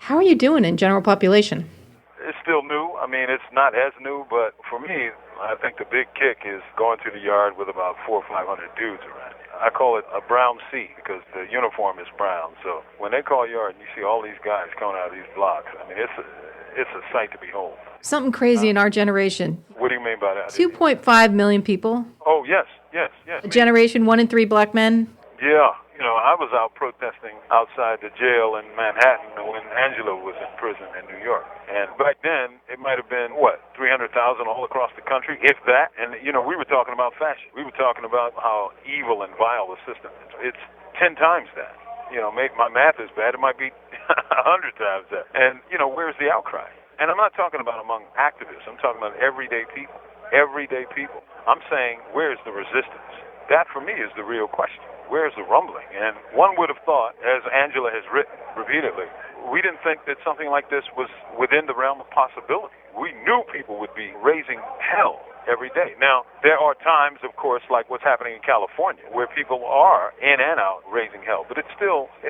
How are you doing in general population? It's still new. I mean, it's not as new, but for me, I think the big kick is going to the yard with about 400 or 500 dudes around. I call it a brown sea because the uniform is brown. So when they call yard and you see all these guys coming out of these blocks, I mean, it's a sight to behold. Something crazy in our generation. What do you mean by that? 2.5 million people. Oh, yes, yes, yes. A generation, 1 in 3 black men. Yeah. I was out protesting outside the jail in Manhattan when Angela was in prison in New York. And back then, it might have been, 300,000 all across the country, if that. And, we were talking about fashion. We were talking about how evil and vile the system is. It's 10 times that. Maybe my math is bad. It might be 100 times that. And, where's the outcry? And I'm not talking about among activists. I'm talking about everyday people. Everyday people. I'm saying, where's the resistance? That, for me, is the real question. Where's the rumbling? And one would have thought, as Angela has written repeatedly, we didn't think that something like this was within the realm of possibility. We knew people would be raising hell every day. Now, there are times, of course, like what's happening in California, where people are in and out raising hell. But it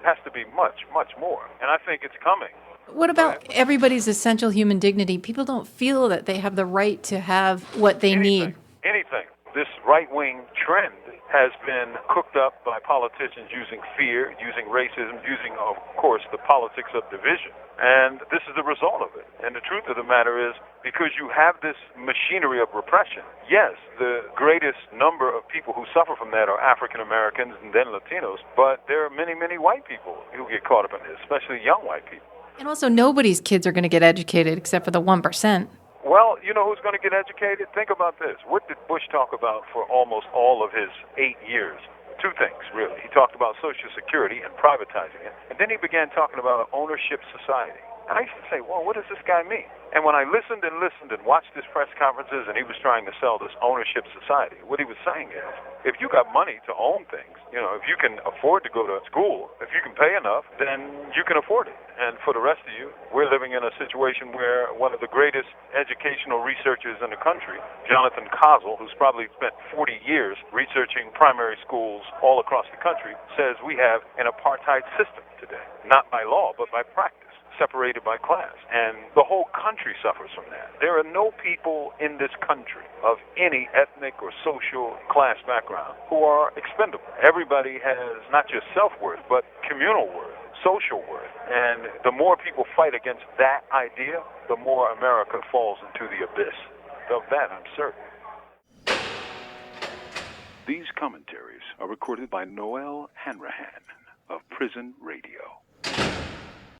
has to be much, much more. And I think it's coming. What about everybody's essential human dignity? People don't feel that they have the right to have what they need. Anything. This right-wing trend has been cooked up by politicians using fear, using racism, using, of course, the politics of division. And this is the result of it. And the truth of the matter is, because you have this machinery of repression, yes, the greatest number of people who suffer from that are African Americans and then Latinos, but there are many, many white people who get caught up in this, especially young white people. And also, nobody's kids are going to get educated except for the 1%. Well, you know who's going to get educated? Think about this. What did Bush talk about for almost all of his 8 years? Two things, really. He talked about Social Security and privatizing it, and then he began talking about an ownership society. And I used to say, well, what does this guy mean? And when I listened and watched his press conferences, and he was trying to sell this ownership society, what he was saying is, if you got money to own things, if you can afford to go to school, if you can pay enough, then you can afford it. And for the rest of you, we're living in a situation where one of the greatest educational researchers in the country, Jonathan Kozol, who's probably spent 40 years researching primary schools all across the country, says we have an apartheid system today, not by law, but by practice, separated by class. And the whole country suffers from that. There are no people in this country of any ethnic or social class background who are expendable. Everybody has not just self-worth, but communal worth, social worth. And the more people fight against that idea, the more America falls into the abyss. Of that, I'm certain. These commentaries are recorded by Noelle Hanrahan of Prison Radio.